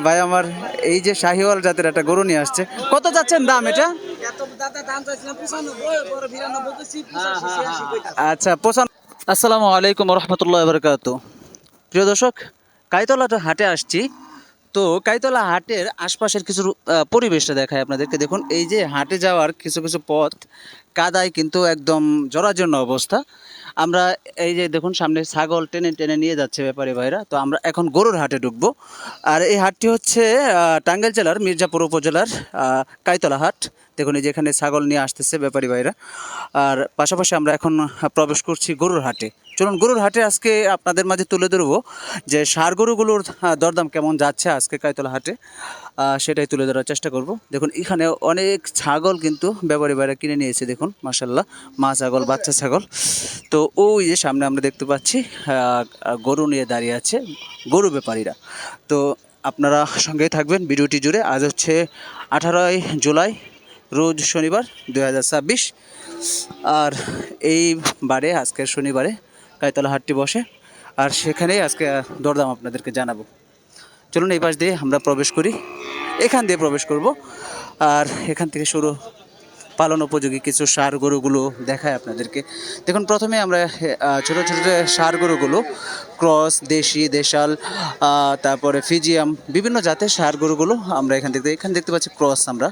ভাই আমার এই যে শাহিওয়াল জাতের একটা গরু নিয়ে আসছে, কত যাচ্ছেন দাম এটা? আচ্ছা, 95। আসসালামু আলাইকুম রহমতুল্লাহ বরকাত। প্রিয় দর্শক, কাইতলা হাটে আসছি। তো কাইতলা হাটের আশপাশের কিছু পরিবেশটা দেখায় আপনাদেরকে। দেখুন, এই যে হাটে যাওয়ার কিছু কিছু পথ কাদায় কিন্তু একদম জরাজীর্ণ অবস্থা। আমরা এই যে দেখুন সামনে ছাগল টেনে টেনে নিয়ে যাচ্ছে ব্যাপারী ভাইরা। তো আমরা এখন গরুর হাটে ঢুকবো। আর এই হাটটি হচ্ছে টাঙ্গাইল জেলার মির্জাপুর উপজেলার কাইতলা হাট। দেখুন এই যে এখানে ছাগল নিয়ে আসতেছে ব্যাপারী ভাইরা। আর পাশাপাশি আমরা এখন প্রবেশ করছি গরুর হাটে। চলুন গরুর হাটে আজকে আপনাদের মাঝে তুলে ধরবো যে ষাঁড় গরুগুলোর দরদাম কেমন যাচ্ছে আজকে কাইতলা হাটে, সেটাই তুলে ধরার চেষ্টা করব। দেখুন এখানে অনেক ছাগল কিন্তু ব্যাপারী ভাইরা কিনে নিয়েছে। দেখুন মাশাল্লাহ, মা ছাগল, বাচ্চা ছাগল। তো ওই যে সামনে আমরা দেখতে পাচ্ছি গরু নিয়ে দাঁড়িয়ে আছে গরু ব্যাপারীরা। তো আপনারা সঙ্গেই থাকবেন ভিডিওটি জুড়ে। আজ হচ্ছে 18ই জুলাই, রোজ শনিবার 2026। আর এইবারে আজকের শনিবারে কাইতলা হাটটি বসে, আর সেখানেই আজকে দরদাম আপনাদেরকে জানাবো। চলুন এই পাশ দিয়ে আমরা প্রবেশ করি, এখান দিয়ে প্রবেশ করব। আর এখান থেকে শুরু পালন উপযোগী কিছু ষাঁড় গরুগুলো দেখায় আপনাদেরকে। দেখুন প্রথমে আমরা ছোটো ছোটো ষাঁড় গরুগুলো, ক্রস, দেশি, দেশাল, তারপরে ফিজিয়াম, বিভিন্ন জাতের ষাঁড় গরুগুলো আমরা এখান দেখতে পাচ্ছি ক্রস। আমরা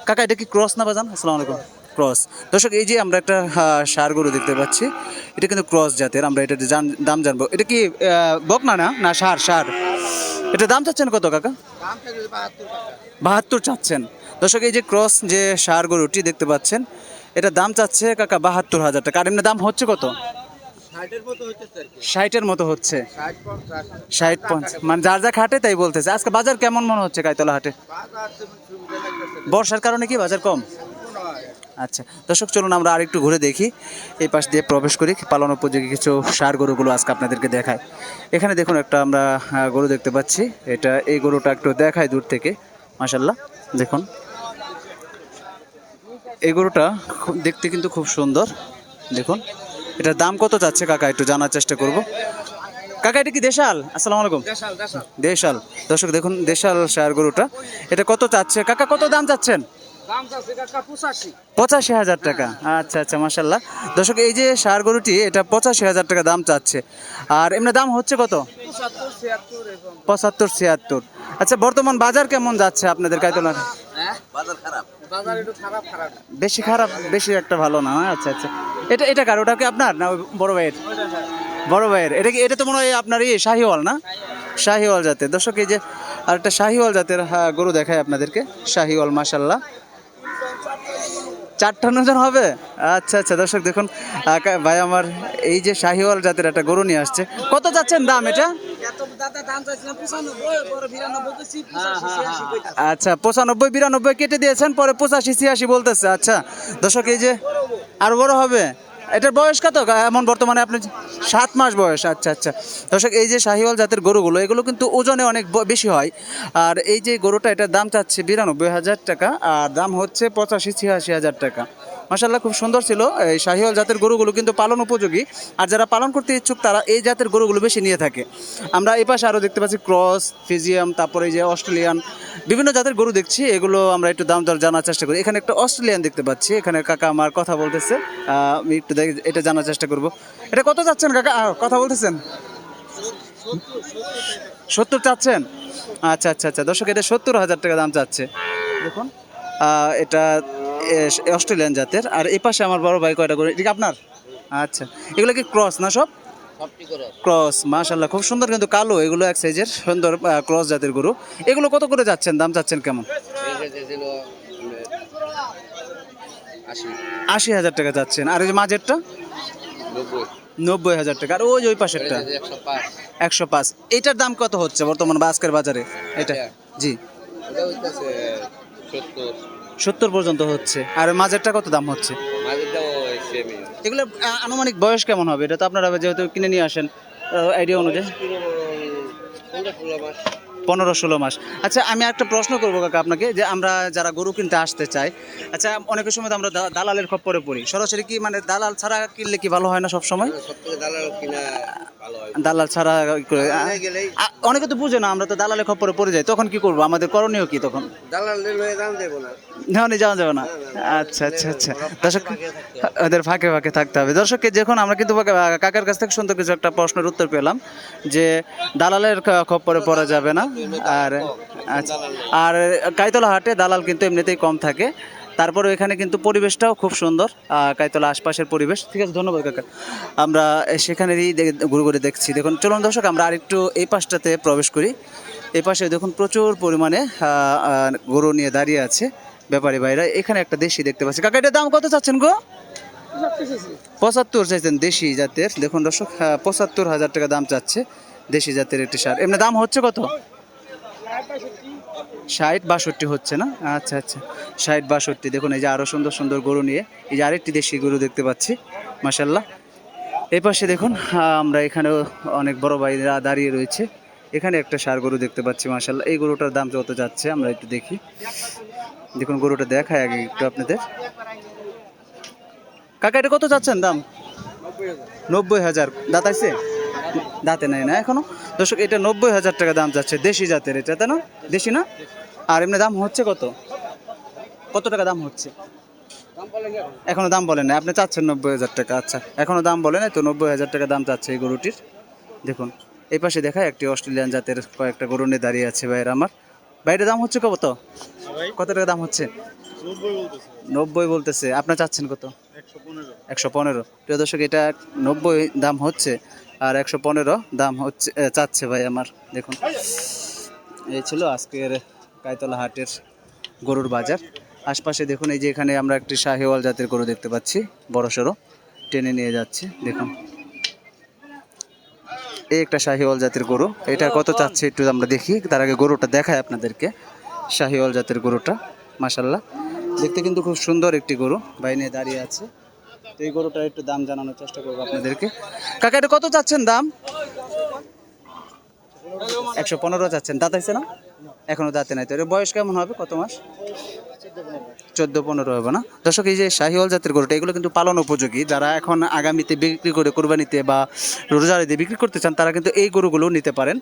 কাকা এটা কি ক্রস না বাজান? আসসালামু আলাইকুম। ক্রস। দর্শক এই যে আমরা একটা ষাঁড় গরু দেখতে পাচ্ছি, এটা কিন্তু ক্রস জাতের। আমরা এটার দাম জানবো। এটা কি বকনা না না ষাঁড়? এটা দাম চাচ্ছেন কত কাকা? 72 চাচ্ছেন। দর্শক এই যে ক্রস যে ষাঁড় গরুটি দেখতে পাচ্ছেন, এটা দাম চাচ্ছে কাকা 72,000 টাকা। আর এমনি দাম হচ্ছে কত? 60-এর মতো হচ্ছে। 60-50 মানে যার যা খাটে তাই বলতেছে। আজকে বাজার কেমন মনে হচ্ছে কাইতলা হাটে? বর্ষার কারণে কি বাজার কম? আচ্ছা দর্শক, চলুন আমরা আরেকটু ঘুরে দেখি, এই পাশ দিয়ে প্রবেশ করি। পালন উপযোগী কিছু ষাঁড় গরুগুলো আজকে আপনাদেরকে দেখায়। এখানে দেখুন একটা আমরা গরু দেখতে পাচ্ছি। এই গরুটা একটু দেখায় দূর থেকে। মাশাল্লাহ, দেখুন এই গরুটা দেখতে কিন্তু খুব সুন্দর। দেখুন এটার দাম কত যাচ্ছে কাকা, একটু জানার চেষ্টা করব। কাকা এটা কি দেশাল? আসসালামু আলাইকুম। দেশাল। দর্শক দেখুন দেশাল ষাঁড় গরুটা, এটা কত চাচ্ছে কাকা? কত দাম চাচ্ছেন? 85,000 টাকা। আচ্ছা আচ্ছা, মাশাল্লাহ। দর্শক এই যে ষাঁড় গরুটি, এটা 85,000 টাকা দাম চাচ্ছে। আর এমনি দাম হচ্ছে কত? 75-76। আচ্ছা, বর্তমান বাজার কেমন যাচ্ছে আপনাদের কাইতলা? বেশি খারাপ, বেশি একটা ভালো না। আচ্ছা আচ্ছা, এটা কার? ওটা কি আপনার না বড় ভাইয়ের? বড় ভাইয়ের। এটা তো মনে হয় আপনার শাহিওয়াল না? শাহিওয়াল জাতের। দর্শক এই যে আর একটা শাহিওয়াল জাতের গরু দেখায় আপনাদেরকে। শাহিওয়াল, মাশাল্লাহ। 58 জন হবে। আচ্ছা আচ্ছা, দর্শক দেখুন ভাই আমার এই যে শাহিওয়াল জাতের একটা গরু নিয়ে আসছে, কত যাচ্ছেন দাম এটা? আচ্ছা, 95-92 কেটে দিয়েছেন, পরে 85-86 বলতেছে। আচ্ছা দর্শক এই যে আরো বড় হবে। এটার বয়স কত এমন বর্তমানে? আপনি 7 মাস বয়স। আচ্ছা আচ্ছা, দর্শক এই যে শাহিওয়াল জাতের গরুগুলো, এগুলো কিন্তু ওজনে অনেক বেশি হয়। আর এই যে গরুটা, এটার দাম চাচ্ছে 92,000 টাকা, আর দাম হচ্ছে 85-86 হাজার টাকা। মাশাল্লাহ, খুব সুন্দর ছিল। এই শাহিওয়াল জাতের গরুগুলো কিন্তু পালন উপযোগী, আর যারা পালন করতে ইচ্ছুক তারা এই জাতের গরুগুলো বেশি নিয়ে থাকে। আমরা এই পাশে আরও দেখতে পাচ্ছি ক্রস, ফিজিয়াম, তারপরে এই যে অস্ট্রেলিয়ান, বিভিন্ন জাতের গরু দেখছি। এগুলো আমরা একটু দাম দর জানার চেষ্টা করি। এখানে একটা অস্ট্রেলিয়ান দেখতে পাচ্ছি, এখানে কাকা আমার কথা বলতেছে। আমি একটু এটা জানার চেষ্টা করব। এটা কত চাচ্ছেন কাকা? কথা বলতেছেন 70 চাচ্ছেন। আচ্ছা আচ্ছা আচ্ছা, দর্শক এটা 70,000 টাকা দাম চাচ্ছে। দেখুন এটা অস্ট্রেলিয়ান জাতের। আর এই পাশে আমার বড় ভাই কয়টা গরু, এটা কি আপনার? আচ্ছা, এগুলো কি ক্রস না? সব ক্রস। মাশাল্লাহ, খুব সুন্দর কিন্তু কালো, এগুলো এক সাইজের সুন্দর ক্রস জাতের গরু। এগুলো কত করে যাচ্ছেন, দাম চাচ্ছেন কেমন? 80,000 টাকা যাচ্ছেন। আর এই যে মাঝেরটা 90,000 টাকা। আর ওই পাশেরটা 105। এটার দাম কত হচ্ছে বর্তমান আজকের বাজারে? এটা জি 70 পর্যন্ত হচ্ছে। আর মাঝেরটা কত দাম হচ্ছে? এগুলো আনুমানিক বয়স কেমন হবে? এটা তো আপনারা যেহেতু কিনে নিয়ে আসেন, আইডিয়া অনুযায়ী 15-16 মাস। আচ্ছা, আমি একটা প্রশ্ন করবো কাকা আপনাকে, যে আমরা যারা গরু কিনতে আসতে চাই, আচ্ছা অনেকের সময় তো আমরা দালালের খপ্পরে পড়ি। সরাসরি কি মানে দালাল ছাড়া কিনলে কি ভালো হয় না সব সময়? দালাল ছাড়া করে অনেকে তো বুঝে না, আমরা তো দালালে খপ্পরে পড়ে যাই, তখন কি করবো, আমাদের করণীয় কি তখন? না যাওয়া যাবে না। আচ্ছা আচ্ছা আচ্ছা, দর্শক ওদের ফাঁকে ফাঁকে থাকতে হবে। দর্শককে যখন আমরা কিন্তু কাকার কাছ থেকে সুন্দর কিছু একটা প্রশ্নের উত্তর পেলাম যে দালালের খপ্পরে পড়া যাবে না। আর আচ্ছা, আর কাইতলা হাটে দালাল কিন্তু এমনিতেই কম থাকে, তারপরে এখানে কিন্তু পরিবেশটাও খুব সুন্দর, কাইতলা আশপাশের পরিবেশ। ঠিক আছে, ধন্যবাদ কাকা। আমরা সেখানেরই ঘুরে ঘুরে দেখছি। দেখুন চলুন দর্শক, আমরা আরেকটু এই পাশটাতে প্রবেশ করি। এই পাশে দেখুন প্রচুর পরিমাণে গরু নিয়ে দাঁড়িয়ে আছে ব্যাপারী ভাইরা। এখানে একটা দেশি দেখতে পাচ্ছি। কাকা এটার দাম কত চাচ্ছেন গো? 75 চাইছেন দেশি জাতের। দেখুন দর্শক, 75,000 টাকা দাম চাচ্ছে দেশি জাতের একটি সার। এমনি দাম হচ্ছে কত? 60-62 হচ্ছে না? আচ্ছা আচ্ছা, 60-62। দেখুন এই যে আরো সুন্দর সুন্দর গরু নিয়ে, এই যে আরেকটি দেশি গরু দেখতে পাচ্ছি, মাশাল্লাহ। এই পাশে দেখুন আমরা এখানেও অনেক বড় ভাইরা দাঁড়িয়ে রয়েছে। এখানে একটা ষাঁড় গরু দেখতে পাচ্ছি, মাশাল্লাহ। এই গরুটার দাম যত যাচ্ছে আমরা একটু দেখি। দেখুন গরুটা দেখায় আগে একটু আপনাদের। কাকা এটা কত যাচ্ছেন দাম? 90,000। দাঁত আছে? দাঁতে নাই না এখনো। দর্শক এটা 90,000 টাকা দাম যাচ্ছে, দেশি জাতের এটা, তাই না? দেশি না? আর এমনি দাম হচ্ছে কত? কত টাকা দাম হচ্ছে? এখনো দাম বলেন না, আপনি চাচ্ছেন 90,000 টাকা। আচ্ছা, এখনো দাম বলে নাই তো, 90,000 টাকা দাম চাচ্ছে এই গরুটির। দেখুন এই পাশে দেখায় একটি অস্ট্রেলিয়ান জাতের কয়েকটা গরু নিয়ে দাঁড়িয়ে আছে ভাইয়ের আমার। ভাইয়ের দাম হচ্ছে কত? কত টাকা দাম হচ্ছে? 90 বলতেছে, আপনার চাচ্ছেন কত? 115। প্রিয় দর্শক, এটা 90 দাম হচ্ছে আর 115 দাম হচ্ছে চাচ্ছে ভাই আমার। দেখুন এই ছিল আজকের কাইতলা হাটের গরুর বাজার। আশপাশে দেখুন এই যে এখানে আমরা একটি শাহিওয়াল জাতের গরু দেখতে পাচ্ছি, বড় সড়ো টেনে নিয়ে যাচ্ছে। দেখুন এই একটা শাহিওয়াল জাতের গরু, এটা কত চাচ্ছে একটু আমরা দেখি, তার আগে গরুটা দেখায় আপনাদেরকে। শাহিওয়াল জাতের গরুটা মাশাল্লাহ, দেখতে কিন্তু খুব সুন্দর একটি গরু, ভাই নিয়ে দাঁড়িয়ে আছে। তো এই গরুটার একটু দাম জানানোর চেষ্টা করবো আপনাদেরকে। কাকা এটা কত চাচ্ছেন দাম? 115 চাচ্ছেন। দাঁত আছে না? এখনো দাঁতে নাই। তো এর বয়স কেমন হবে, কত মাস? 14-15 হবে না? দর্শক এই যে শাহিওয়াল জাতের গরুটা, এগুলো কিন্তু পালন উপযোগী। যারা এখন আগামীতে বিক্রি করে কোরবানিতে বা রোজারিতে বিক্রি করতে চান, তারা কিন্তু এই গরুগুলো নিতে পারেন।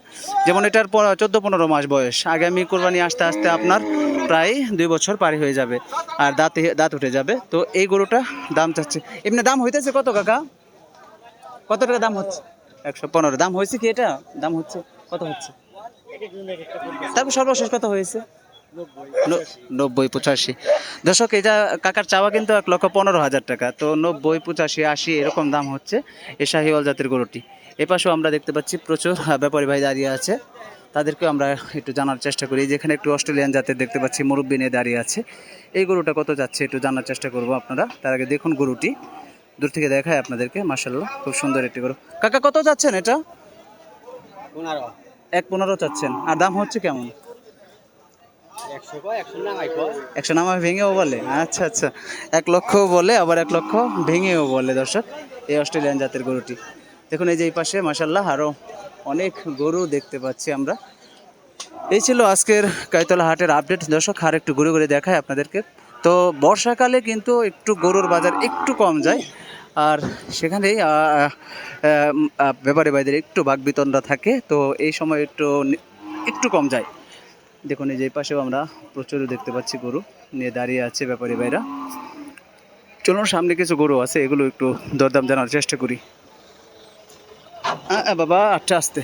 যেমন এটার 14-15 মাস বয়স, আগামী কোরবানি আসতে আসতে আপনার প্রায় 2 বছর পারি হয়ে যাবে আর দাঁত উঠে যাবে। তো এই গরুটা দাম চাচ্ছে, এমনি দাম হইতেছে কত কাকা? কত টাকা দাম হচ্ছে? 115 দাম হয়েছে কি? এটা দাম হচ্ছে কত হচ্ছে? তারপর সর্বশেষ কত হয়েছে? 90-85। দর্শক এটা কাকার চাওয়া কিন্তু 1,15,000 টাকা। তো 90-85-80 এরকম দাম হচ্ছে এই শাহিওয়াল জাতের গরুটি। এপাশেও আমরা দেখতে পাচ্ছি প্রচুর ব্যাপারী ভাই দাঁড়িয়ে আছে, তাদেরকেও আমরা একটু জানার চেষ্টা করি। যেখানে একটু অস্ট্রেলিয়ান জাতের দেখতে পাচ্ছি মুরব্বি নিয়ে দাঁড়িয়ে আছে, এই গরুটা কত যাচ্ছে একটু জানার চেষ্টা করব আপনারা। তার আগে দেখুন গরুটি দূর থেকে দেখায় আপনাদেরকে, মাশাল্লাহ খুব সুন্দর একটি গরু। কাকা কত যাচ্ছেন এটা? 1,15 চাচ্ছেন। আর দাম হচ্ছে কেমন? 100 নামায় ভেঙেও বলে? আচ্ছা আচ্ছা, 1 লক্ষ বলে, আবার 1 লক্ষ ভেঙেও বলে। দর্শক এই অস্ট্রেলিয়ান জাতের গরুটি দেখুন, এই যে এই পাশে মাশাল্লাহ আরও অনেক গরু দেখতে পাচ্ছি আমরা। এই ছিল আজকের কাইতলা হাটের আপডেট। দর্শক আর একটু ঘুরে ঘুরে দেখায় আপনাদেরকে। তো বর্ষাকালে কিন্তু একটু গরুর বাজার একটু কম যায়, আর সেখানেই ব্যাপারী ভাইদের একটু বাকবিতণ্ডা থাকে, তো এই সময় একটু কম যায়। দেখুন এই যে এই পাশেও আমরা প্রচুর দেখতে পাচ্ছি গরু নিয়ে দাঁড়িয়ে আছে ব্যাপারী ভাইরা। চলুন সামনে কিছু গরু আছে, এগুলো একটু দরদাম জানার চেষ্টা করি। বাবা আচ্ছা আসতে।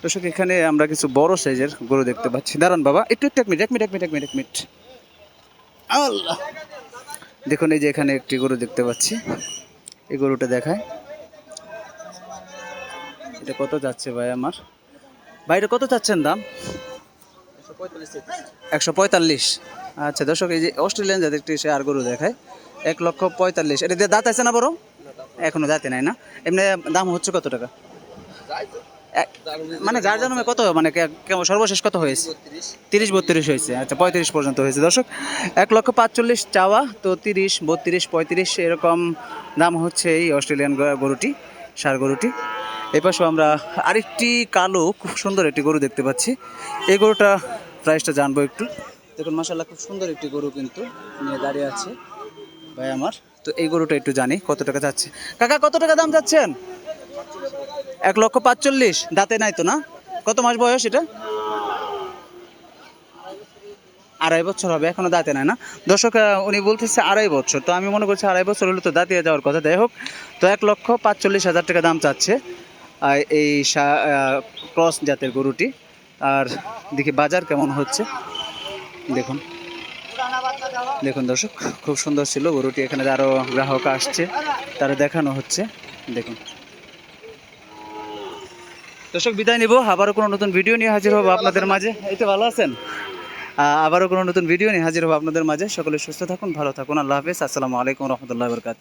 দর্শক এখানে আমরা কিছু বড় সাইজের গরু দেখতে পাচ্ছি। দাঁড়ান বাবা একটু, এক মিনিট। আল্লাহ, দেখুন এই যে এখানে একটি গরু দেখতে পাচ্ছি, এই গরুটা দেখায়। এটা কত যাচ্ছে ভাই আমার? ভাইটা কত চাচ্ছেন দাম? 145। আচ্ছা দর্শক এই যে অস্ট্রেলিয়ান জাতের একটি আর গরু দেখায়, 1,45,000। এটা দিয়ে দাঁত আছে না বড়? এখনো দাঁতে নাই না? এমনি দাম হচ্ছে কত টাকা? মানে যার জন্মে কত, মানে সর্বশেষ কত হয়েছে? 30-32 হয়েছে। আচ্ছা 35 পর্যন্ত হয়েছে। দর্শক 1,45,000 চাওয়া, তো 30, 32, 35 এরকম দাম হচ্ছে এই অস্ট্রেলিয়ান গরুটি, ষাঁড় গরুটি। এই পাশেও আমরা আরেকটি কালো খুব সুন্দর একটি গরু দেখতে পাচ্ছি, এই গরুটা প্রাইসটা জানবো একটু। দেখুন মাশাআল্লাহ খুব সুন্দর একটি গরু কিন্তু নিয়ে দাঁড়িয়ে আছে ভাই আমার। তো এই গরুটা একটু জানি কত টাকা যাচ্ছে। কাকা কত টাকা দাম যাচ্ছেন? 1,45,000 দাঁতে নাই তো না? কত মাস বয়স এটা? 2.5 বছর হবে, এখনো দাঁতে নাই না দর্শক। উনি বলতেছে 2.5 বছর, তো আমি মনে করছি 2.5 বছর হলে তো দাঁতিয়ে যাওয়ার কথা। যাই হোক, তো 1,45,000 টাকা দাম চাচ্ছে এই ক্রস জাতের গরুটি। আর দেখি বাজার কেমন হচ্ছে, দেখুন দেখুন দর্শক, খুব সুন্দর ছিল গরুটি। এখানে আরও গ্রাহক আসছে, তারা দেখানো হচ্ছে, দেখুন। দর্শক বিদায় নিব, আবারও কোনো নতুন ভিডিও নিয়ে হাজির হবো আপনাদের মাঝে। এই তো ভালো আছেন? আবারও কোনো নতুন ভিডিও নিয়ে হাজির হবো আপনাদের মাঝে। সকলে সুস্থ থাকুন, ভালো থাকুন, আল্লাহ হাফেজ, আসসালামু আলাইকুম রহমতুল্লাহ বরকাত।